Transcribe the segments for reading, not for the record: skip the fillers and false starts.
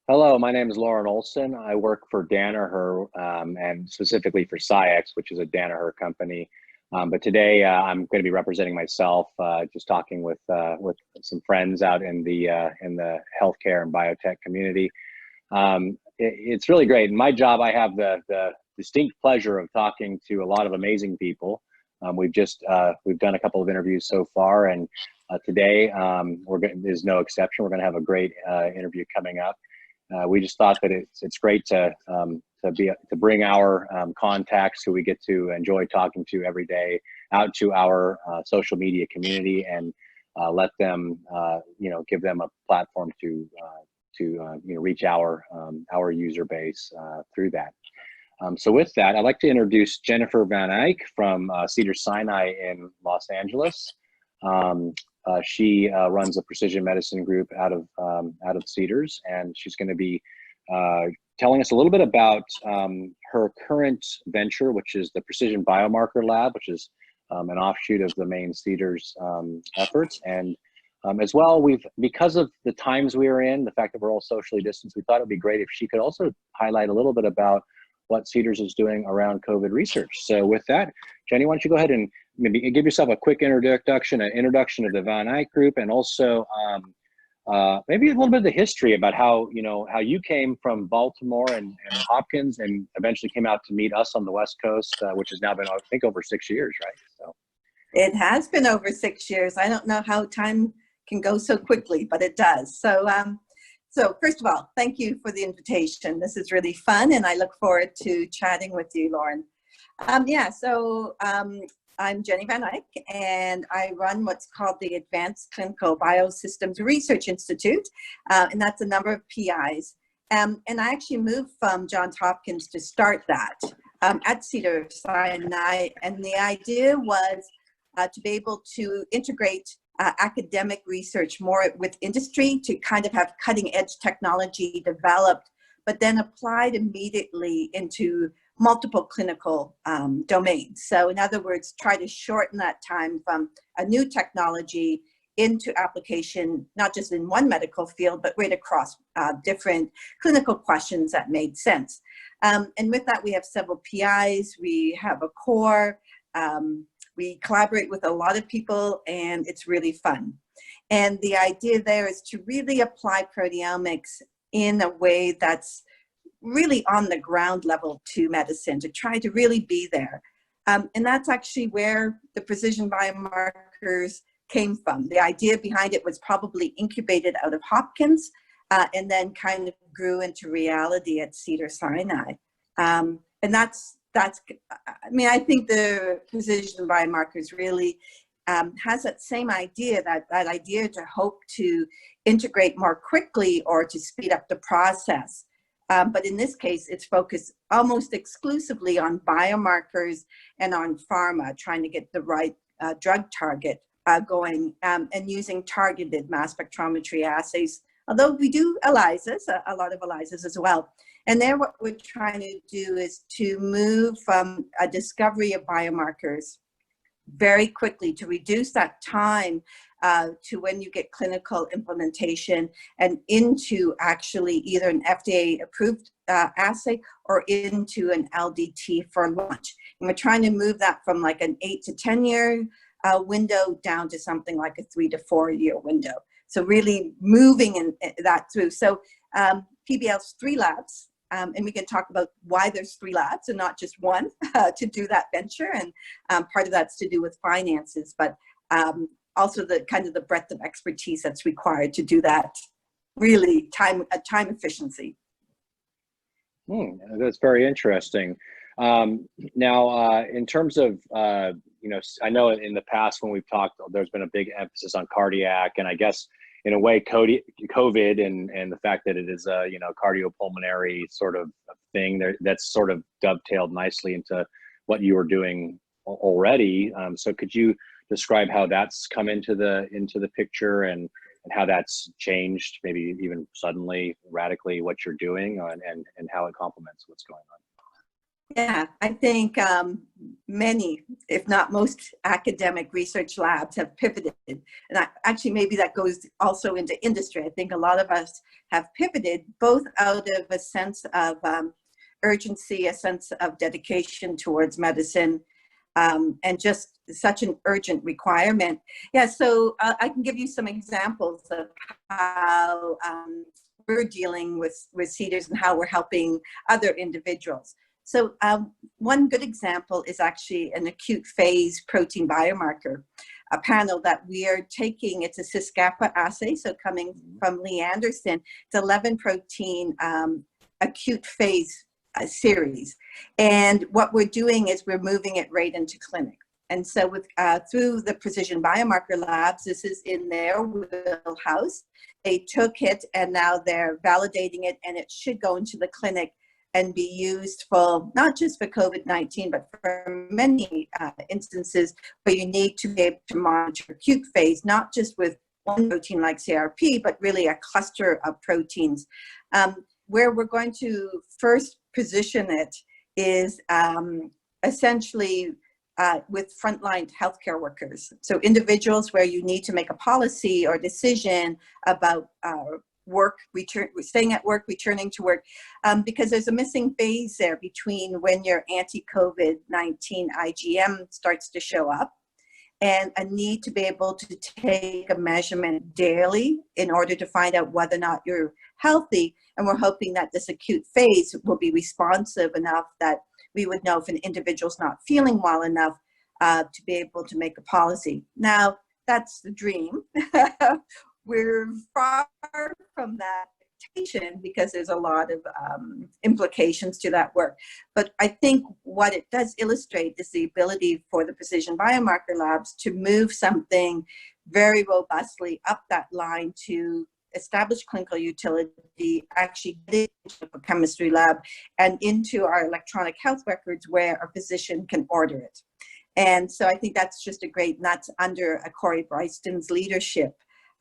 Hello, my name is Loren Olson. I work for Danaher and specifically for SciEx, which is a Danaher company. But today I'm going to be representing myself, just talking with some friends out in the healthcare and biotech community. It's really great. In my job, I have the distinct pleasure of talking to a lot of amazing people. We've done a couple of interviews so far, and today is no exception. We're going to have a great interview coming up. We just thought that it's great to bring our contacts who we get to enjoy talking to every day out to our social media community and let them give them a platform to reach our user base through that. So with that, I'd like to introduce Jennifer Van Eyck from Cedars Sinai in Los Angeles. She runs a precision medicine group out of Cedars, and she's going to be telling us a little bit about her current venture, which is the Precision Biomarker Lab, which is an offshoot of the main Cedars efforts. And as well, because of the times we are in, the fact that we're all socially distanced, we thought it'd be great if she could also highlight a little bit about what Cedars is doing around COVID research. So with that, Jenny, why don't you go ahead and maybe give yourself a quick introduction of the Van Eyck Group, and also maybe a little bit of the history about how you came from Baltimore and Hopkins and eventually came out to meet us on the West Coast, which has now been, I think, over 6 years, right? So it has been over 6 years. I don't know how time can go so quickly, but it does. So first of all, thank you for the invitation. This is really fun, and I look forward to chatting with you, Loren. I'm Jenny Van Eyck, and I run what's called the Advanced Clinical Biosystems Research Institute, and that's a number of PIs. And I actually moved from Johns Hopkins to start that at Cedar Sinai, and the idea was to be able to integrate academic research more with industry to kind of have cutting edge technology developed, but then applied immediately into multiple clinical domains. So in other words, try to shorten that time from a new technology into application, not just in one medical field, but right across different clinical questions that made sense. And with that, we have several PIs, we have a core, we collaborate with a lot of people, and it's really fun. And the idea there is to really apply proteomics in a way that's really on the ground level to medicine, to try to really be there. And that's actually where the precision biomarkers came from. The idea behind it was probably incubated out of Hopkins and then kind of grew into reality at Cedar Sinai. And I think the precision biomarkers really has that same idea, that idea to hope to integrate more quickly or to speed up the process. But in this case, it's focused almost exclusively on biomarkers and on pharma, trying to get the right drug target going and using targeted mass spectrometry assays, although we do ELISAs, a lot of ELISAs as well. And there what we're trying to do is to move from a discovery of biomarkers very quickly to reduce that time to when you get clinical implementation and into actually either an FDA approved assay or into an LDT for launch. And we're trying to move that from like an 8 to 10 year window down to something like a 3 to 4 year window. So really moving that through. So PBL's 3 labs. And we can talk about why there's 3 labs and not just one to do that venture. And part of that's to do with finances, but also the kind of the breadth of expertise that's required to do that, really time efficiency. That's very interesting. Now, in terms of, I know in the past when we've talked, there's been a big emphasis on cardiac, and I guess in a way, COVID and the fact that it is a cardiopulmonary sort of thing that's sort of dovetailed nicely into what you were doing already. So could you describe how that's come into the picture and how that's changed, maybe even suddenly, radically, what you're doing and how it complements what's going on? Yeah, I think many, if not most, academic research labs have pivoted. And actually, maybe that goes also into industry. I think a lot of us have pivoted both out of a sense of urgency, a sense of dedication towards medicine, and just such an urgent requirement. Yeah, so I can give you some examples of how we're dealing with Cedars and how we're helping other individuals. So one good example is actually an acute phase protein biomarker, a panel that we are taking. It's a CISCAPA assay, so coming from Lee Anderson. It's 11 protein acute phase series. And what we're doing is we're moving it right into clinic. And so with through the Precision Biomarker Labs, this is in their wheelhouse. They took it and now they're validating it, and it should go into the clinic and be used for not just for COVID-19, but for many instances where you need to be able to monitor acute phase, not just with one protein like CRP, but really a cluster of proteins. Where we're going to first position it is essentially with frontline healthcare workers. So individuals where you need to make a policy or decision about staying at work, returning to work, because there's a missing phase there between when your anti-COVID-19 IgM starts to show up and a need to be able to take a measurement daily in order to find out whether or not you're healthy. And we're hoping that this acute phase will be responsive enough that we would know if an individual's not feeling well enough to be able to make a policy. Now, that's the dream. We're far from that expectation because there's a lot of implications to that work. But I think what it does illustrate is the ability for the Precision Biomarker Labs to move something very robustly up that line to establish clinical utility, actually get into a chemistry lab and into our electronic health records where a physician can order it. And so I think that's just a great, and that's under Corey Bryston's leadership.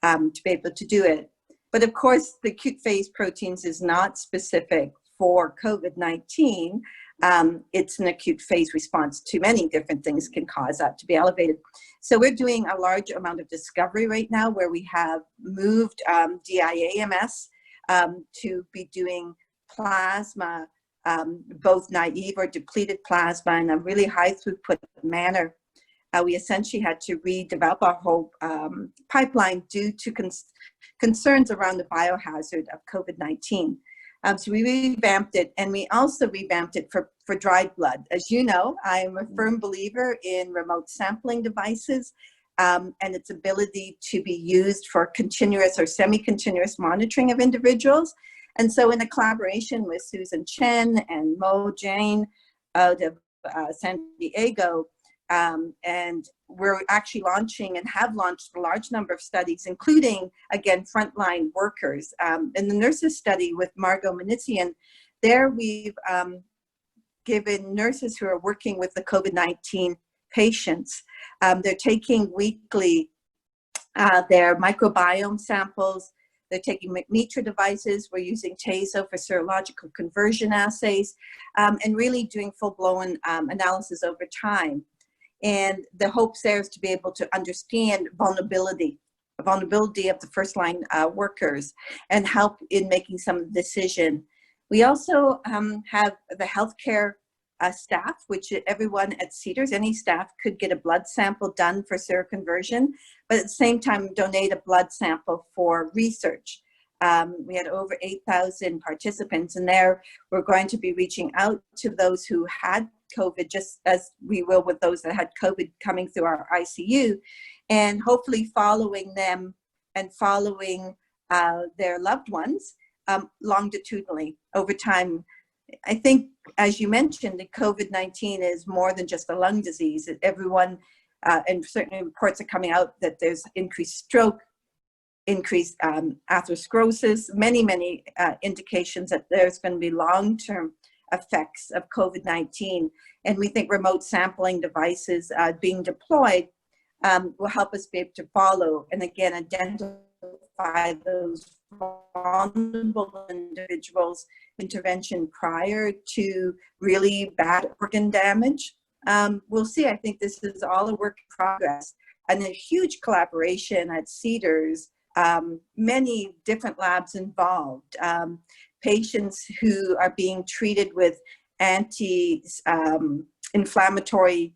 To be able to do it. But of course, the acute phase proteins is not specific for COVID-19. It's an acute phase response to many different things can cause that to be elevated. So we're doing a large amount of discovery right now where we have moved DIAMS to be doing plasma, both naive or depleted plasma in a really high throughput manner. We essentially had to redevelop our whole pipeline due to concerns around the biohazard of COVID-19. So we revamped it, and we also revamped it for dried blood. As you know, I'm a firm believer in remote sampling devices and its ability to be used for continuous or semi-continuous monitoring of individuals. And so in a collaboration with Susan Chen and Mo Jane out of San Diego, and we're actually launching and have launched a large number of studies, including, again, frontline workers. In the nurses study with Margot Manisian, there we've given nurses who are working with the COVID-19 patients, they're taking weekly their microbiome samples, they're taking McMetra devices, we're using TASO for serological conversion assays, and really doing full-blown analysis over time. And the hopes there is to be able to understand vulnerability of the first line workers and help in making some decision. We also have the healthcare staff, which everyone at Cedars, any staff could get a blood sample done for seroconversion, but at the same time donate a blood sample for research. We had over 8,000 participants, and there we're going to be reaching out to those who had COVID, just as we will with those that had COVID coming through our ICU, and hopefully following them and following their loved ones longitudinally over time. I think, as you mentioned, the COVID-19 is more than just a lung disease. Everyone, and certainly reports are coming out that there's increased stroke, increased atherosclerosis, many indications that there's going to be long-term effects of COVID-19. And we think remote sampling devices being deployed will help us be able to follow and again identify identify those vulnerable individuals intervention prior to really bad organ damage. We'll see. I think this is all a work in progress, and a huge collaboration at Cedars, many different labs involved, patients who are being treated with anti-inflammatory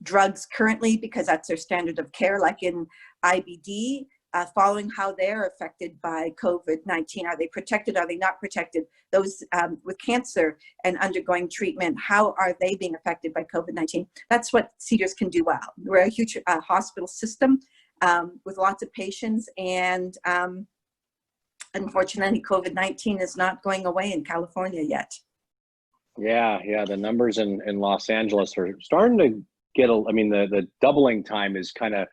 drugs currently because that's their standard of care, like in IBD, following how they're affected by COVID-19. Are they protected? Are they not protected? Those with cancer and undergoing treatment, how are they being affected by COVID-19? That's what Cedars can do well. We're a huge hospital system with lots of patients, and unfortunately, COVID-19 is not going away in California yet. Yeah, the numbers in Los Angeles are starting to get, I mean, the doubling time is kind of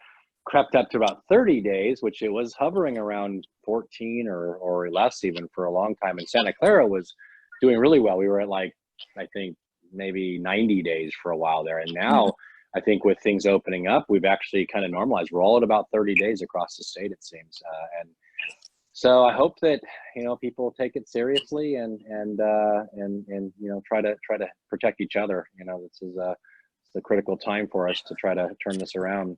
crept up to about 30 days, which it was hovering around 14 or less even for a long time. And Santa Clara was doing really well. We were at, like, I think maybe 90 days for a while there. And now I think with things opening up, we've actually kind of normalized. We're all at about 30 days across the state, it seems. And so I hope that, you know, people take it seriously and you know, try to protect each other. You know, this is the critical time for us to try to turn this around.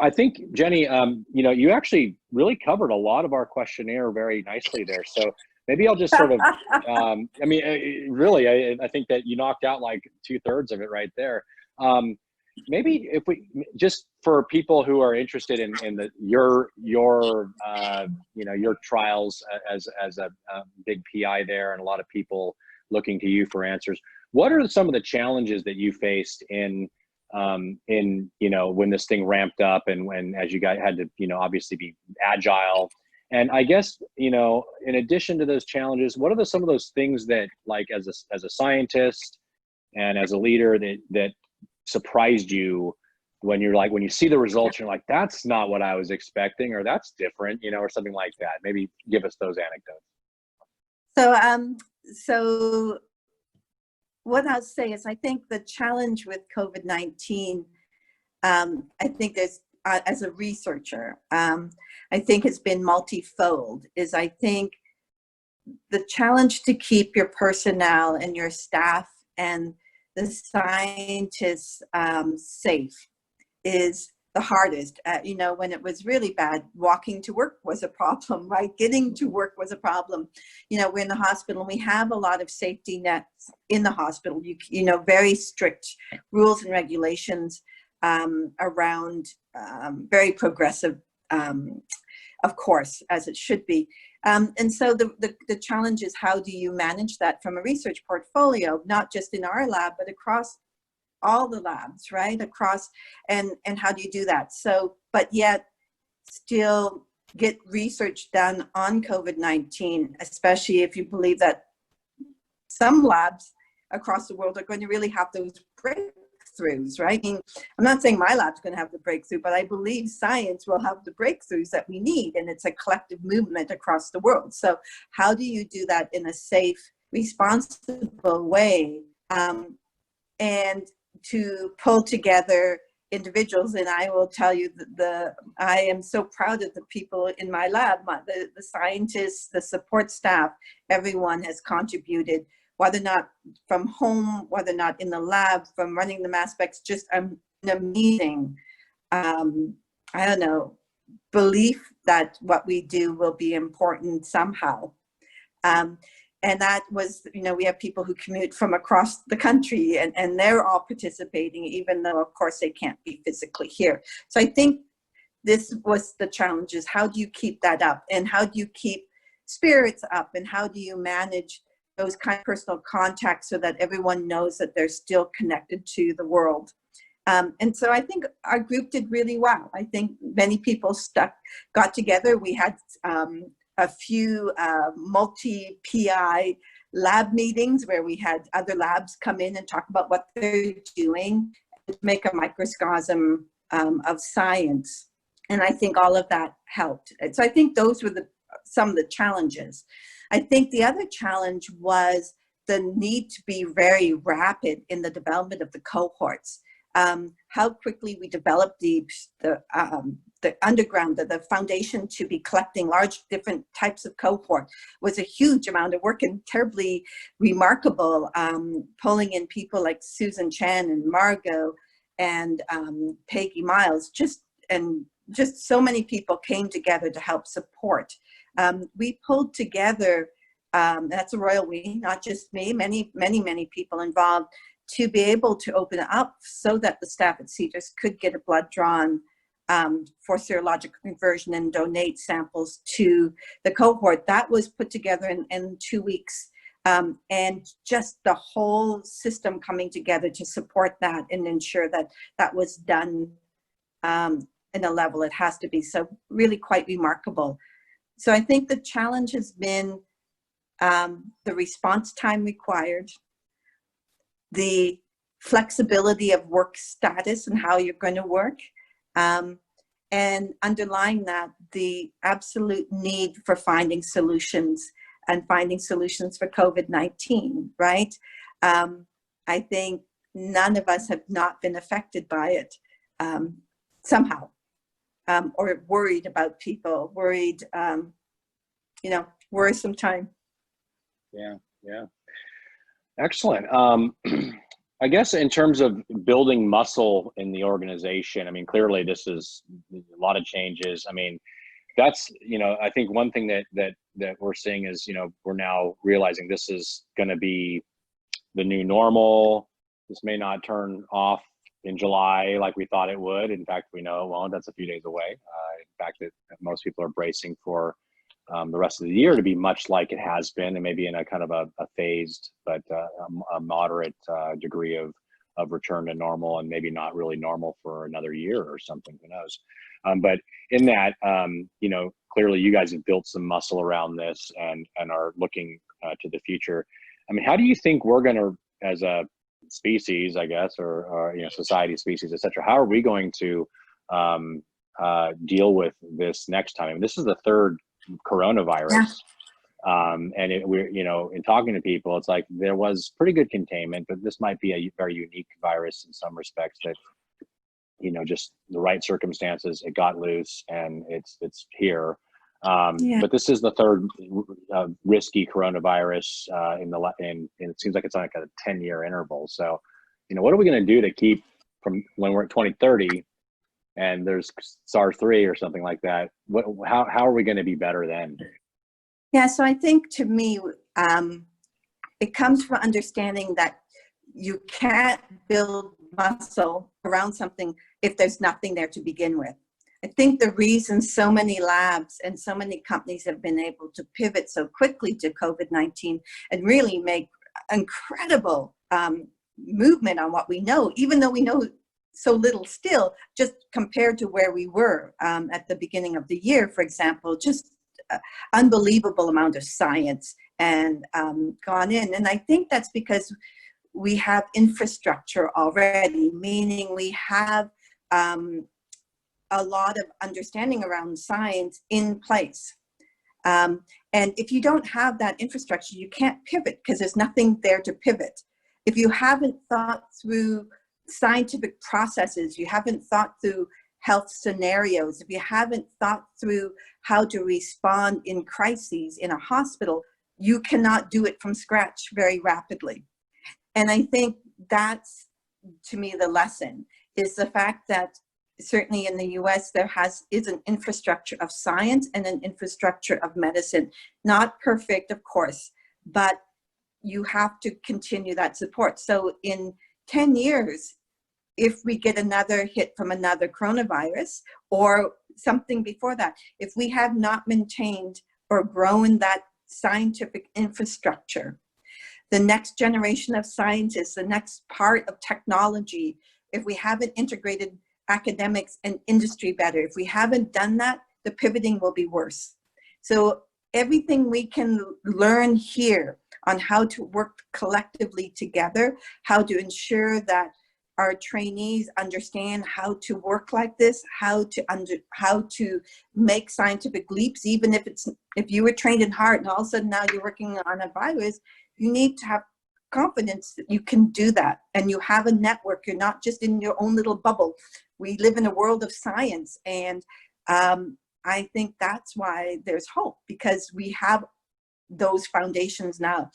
I think, Jenny, you know, you actually really covered a lot of our questionnaire very nicely there. So maybe I'll just sort of, I mean, really, I think that you knocked out like 2/3 of it right there. Maybe if we, just for people who are interested in your you know, your trials as a big PI there, and a lot of people looking to you for answers, what are some of the challenges that you faced in you know, when this thing ramped up, and when, as you guys had to, you know, obviously be agile? And I guess, you know, in addition to those challenges, what are some of those things that, like, as a scientist and as a leader, that surprised you when you see the results, you're like, that's not what I was expecting, or that's different, you know, or something like that? Maybe give us those anecdotes. So what I'll say is, I think the challenge with COVID-19, I think there's, as a researcher, I think has been multifold. Is, I think the challenge to keep your personnel and your staff and the scientists safe is the hardest. You know, when it was really bad, walking to work was a problem, right? Getting to work was a problem. You know, we're in the hospital, and we have a lot of safety nets in the hospital. You know, very strict rules and regulations around, very progressive, of course, as it should be. And so the challenge is, how do you manage that from a research portfolio, not just in our lab, but across all the labs, right? Across, and how do you do that? So, but yet still get research done on COVID-19, especially if you believe that some labs across the world are going to really have those breakthroughs, right? I mean, I'm not saying my lab's going to have the breakthrough, but I believe science will have the breakthroughs that we need, and it's a collective movement across the world. So how do you do that in a safe, responsible way, and to pull together individuals? And I will tell you that I am so proud of the people in my lab, the scientists, the support staff. Everyone has contributed, whether or not from home, whether or not in the lab, from running the mass specs. Just an amazing, I don't know, belief that what we do will be important somehow. And that was, you know, we have people who commute from across the country, and they're all participating, even though, of course, they can't be physically here. So I think this was the challenge, is how do you keep that up, and how do you keep spirits up, and how do you manage those kind of personal contacts so that everyone knows that they're still connected to the world. And so I think our group did really well. I think many people got together. We had a few multi-PI lab meetings where we had other labs come in and talk about what they're doing, and make a microcosm of science. And I think all of that helped. And so I think those were some of the challenges. I think the other challenge was the need to be very rapid in the development of the cohorts. How quickly we developed the the underground, the foundation to be collecting large different types of cohort was a huge amount of work and terribly remarkable, pulling in people like Susan Chan and Margot and Peggy Miles, just so many people came together to help support. We pulled together, that's a royal we, not just me, many people involved, to be able to open it up so that the staff at Cedars could get a blood drawn for serologic conversion and donate samples to the cohort. That was put together in 2 weeks. And just the whole system coming together to support that and ensure that that was done in a level it has to be. So really quite remarkable. So I think the challenge has been the response time required, the flexibility of work status and how you're going to work, and underlying that, the absolute need for finding solutions and finding solutions for COVID-19, right? I think none of us have not been affected by it somehow, or worried about people, worried, worrisome time. Yeah. Excellent. I guess in terms of building muscle in the organization, I mean, clearly this is a lot of changes. I mean, that's, I think one thing that we're seeing is, we're now realizing this is going to be the new normal. This may not turn off in July like we thought it would. In fact, we know it won't. That's a few days away. In fact, that most people are bracing for the rest of the year to be much like it has been, and maybe in a kind of a phased but a moderate degree of return to normal, and maybe not really normal for another year or something, who knows. But in that, clearly you guys have built some muscle around this and are looking to the future. I mean, how do you think we're going to, as a species, I guess, or society, species, et cetera, how are we going to deal with this next time? I mean, this is the third coronavirus. And we're, in talking to people, it's like there was pretty good containment, but this might be a very unique virus in some respects that, just the right circumstances, it got loose and it's here. But this is the third risky coronavirus and it seems like it's on like a 10-year interval. So, what are we going to do to keep from when we're at 2030 and there's SARS-3 or something like that? How are we going to be better then? Yeah, so I think to me, it comes from understanding that you can't build muscle around something if there's nothing there to begin with. I think the reason so many labs and so many companies have been able to pivot so quickly to COVID-19 and really make incredible movement on what we know, even though we know so little still, just compared to where we were at the beginning of the year, for example, just unbelievable amount of science and gone in. And I think that's because we have infrastructure already, meaning we have a lot of understanding around science in place. And if you don't have that infrastructure, you can't pivot because there's nothing there to pivot. If you haven't thought through scientific processes, you haven't thought through health scenarios, if you haven't thought through how to respond in crises in a hospital, you cannot do it from scratch very rapidly. And I think that's, to me, the lesson, is the fact that certainly in the US, there is an infrastructure of science and an infrastructure of medicine. Not perfect, of course, but you have to continue that support. So in 10 years, if we get another hit from another coronavirus or something before that, if we have not maintained or grown that scientific infrastructure, the next generation of scientists, the next part of technology, if we haven't integrated academics and industry better, if we haven't done that, the pivoting will be worse. So everything we can learn here on how to work collectively together, how to ensure that our trainees understand how to work like this, how to make scientific leaps, even if you were trained in heart and all of a sudden now you're working on a virus, you need to have confidence that you can do that. And you have a network, you're not just in your own little bubble. We live in a world of science, and I think that's why there's hope, because we have those foundations now.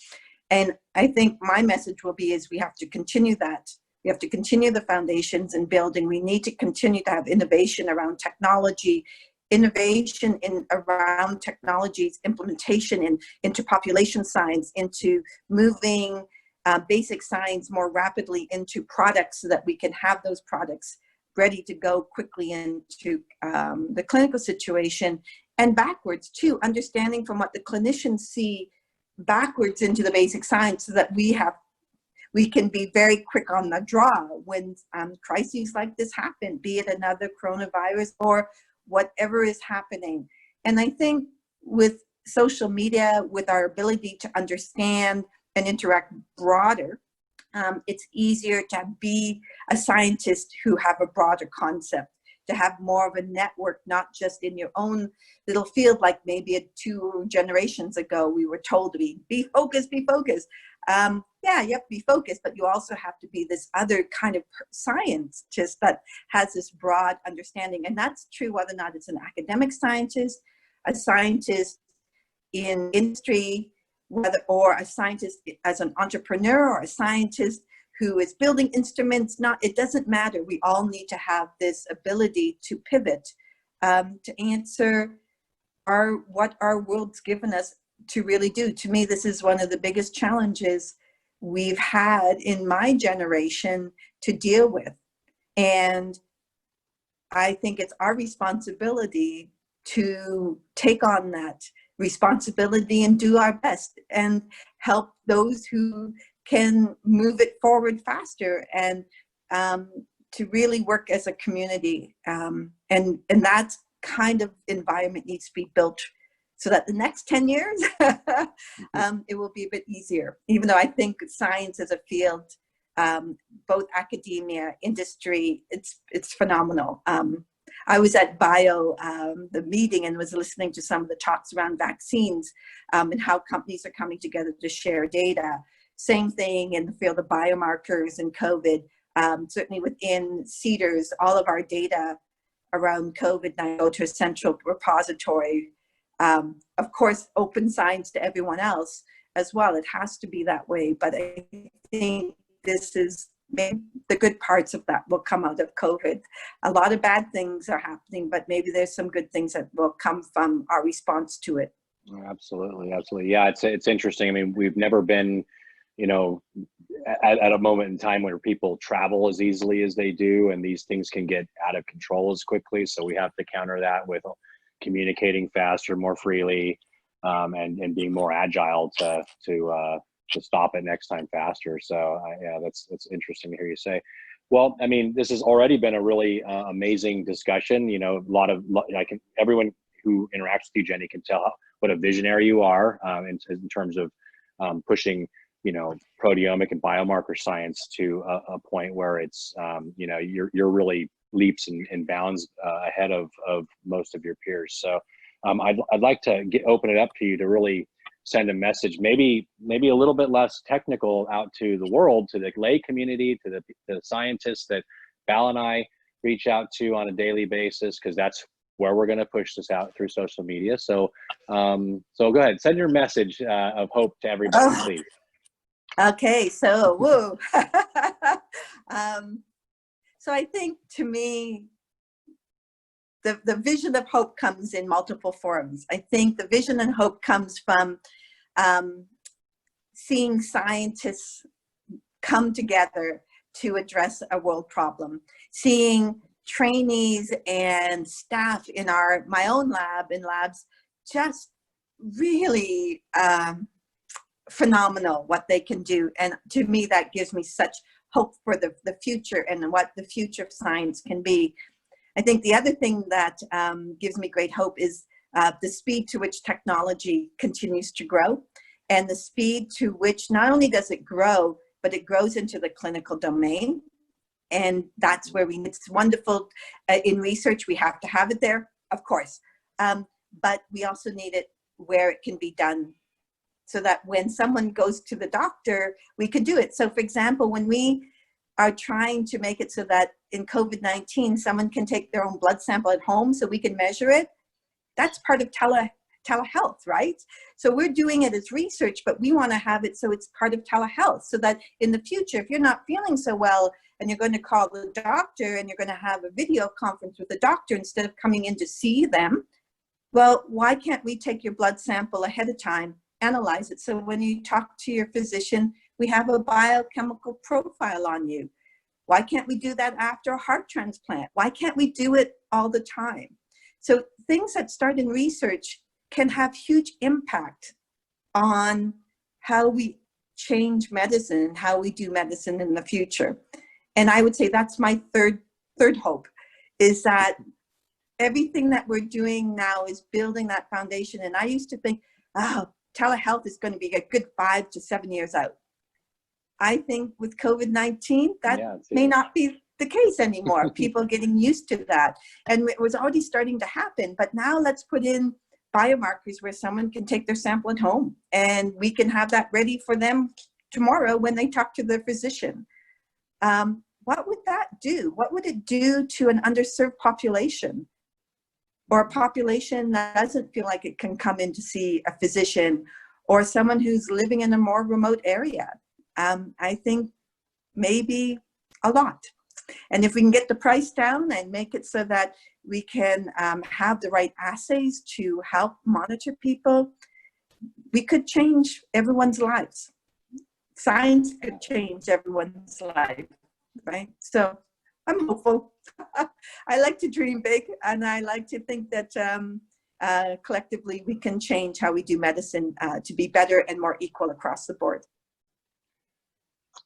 And I think my message will be is we have to continue that. We have to continue the foundations and building. We need to continue to have innovation around technology, innovation around technologies, implementation into population science, into moving basic science more rapidly into products so that we can have those products ready to go quickly into the clinical situation, and backwards too, understanding from what the clinicians see backwards into the basic science, so that we can be very quick on the draw when crises like this happen, be it another coronavirus or whatever is happening. And I think with social media, with our ability to understand and interact broader, it's easier to be a scientist who have a broader concept, to have more of a network, not just in your own little field, like maybe 2 generations ago we were told to be focused, be focused. Yeah, you have to be focused, but you also have to be this other kind of science just that has this broad understanding. And that's true whether or not it's an academic scientist, a scientist in industry, or a scientist as an entrepreneur, or a scientist who is building instruments. It doesn't matter. We all need to have this ability to pivot, to answer what our world's given us to really do. To me, this is one of the biggest challenges we've had in my generation to deal with. And I think it's our responsibility to take on that responsibility and do our best and help those who can move it forward faster, and to really work as a community. And that kind of environment needs to be built so that the next 10 years, it will be a bit easier. Even though I think science as a field, both academia, industry, it's phenomenal. I was at the meeting, and was listening to some of the talks around vaccines, and how companies are coming together to share data. Same thing in the field of biomarkers and COVID. Certainly within Cedars, all of our data around COVID-19 go to a central repository. Of course, open science to everyone else as well. It has to be that way. But I think this is maybe the good parts of that will come out of COVID. A lot of bad things are happening, but maybe there's some good things that will come from our response to it. Absolutely, absolutely. Yeah, it's interesting. I mean, we've never been, at a moment in time where people travel as easily as they do, and these things can get out of control as quickly. So we have to counter that with communicating faster, more freely, and being more agile to stop it next time faster. So yeah, that's interesting to hear you say. Well, I mean, this has already been a really amazing discussion. Everyone who interacts with you, Jenny, can tell what a visionary you are in terms of pushing, proteomic and biomarker science to a point where it's, you're really leaps and bounds ahead of most of your peers. So I'd like to open it up to you to really send a message, maybe a little bit less technical, out to the world, to the lay community, to the scientists that Val and I reach out to on a daily basis, because that's where we're going to push this out through social media. So go ahead, send your message of hope to everybody, please. Okay, so woo. So I think, to me, the vision of hope comes in multiple forms. I think the vision and hope comes from seeing scientists come together to address a world problem, seeing trainees and staff in my own lab and labs just really phenomenal what they can do. And to me, that gives me such hope for the future and what the future of science can be. I think the other thing that gives me great hope is the speed to which technology continues to grow, and the speed to which not only does it grow, but it grows into the clinical domain. And that's where it's wonderful in research. We have to have it there, of course, but we also need it where it can be done, so that when someone goes to the doctor, we can do it. So for example, when we are trying to make it so that in COVID-19, someone can take their own blood sample at home so we can measure it. That's part of telehealth, right? So we're doing it as research, but we want to have it so it's part of telehealth, so that in the future, if you're not feeling so well and you're going to call the doctor and you're going to have a video conference with the doctor instead of coming in to see them, well, why can't we take your blood sample ahead of time, analyze it, so when you talk to your physician, we have a biochemical profile on you? Why can't we do that after a heart transplant? Why can't we do it all the time? So things that start in research can have huge impact on how we change medicine, how we do medicine in the future. And I would say that's my third hope, is that everything that we're doing now is building that foundation. And I used to think, oh, telehealth is going to be a good 5 to 7 years out. I think with COVID-19, that may not be the case anymore. People getting used to that. And it was already starting to happen. But now let's put in biomarkers where someone can take their sample at home and we can have that ready for them tomorrow when they talk to their physician. What would that do? What would it do to an underserved population, or a population that doesn't feel like it can come in to see a physician, or someone who's living in a more remote area? I think maybe a lot. And if we can get the price down and make it so that we can have the right assays to help monitor people, we could change everyone's lives. Science could change everyone's life, right? So I'm hopeful. I like to dream big, and I like to think that collectively we can change how we do medicine to be better and more equal across the board.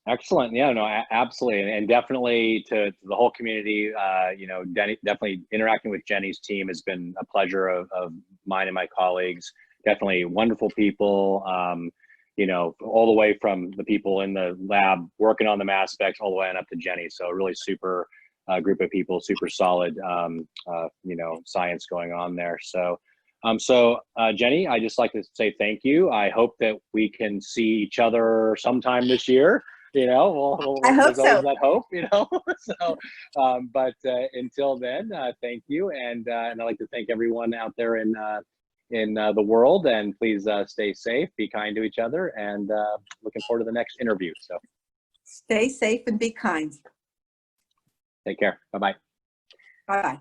Excellent. Yeah, no, absolutely. And definitely to the whole community, you know, definitely interacting with Jenny's team has been a pleasure of mine and my colleagues. Definitely wonderful people, you know, all the way from the people in the lab working on the mass specs all the way on up to Jenny. So a really super group of people, super solid, you know, science going on there. So, Jenny, I just like to say thank you. I hope that we can see each other sometime this year. You know, I hope there's always so. that hope, you know. So, but until then, thank you, and I'd like to thank everyone out there in the world. And please stay safe, be kind to each other, and looking forward to the next interview. So, stay safe and be kind. Take care. Bye bye. Bye bye.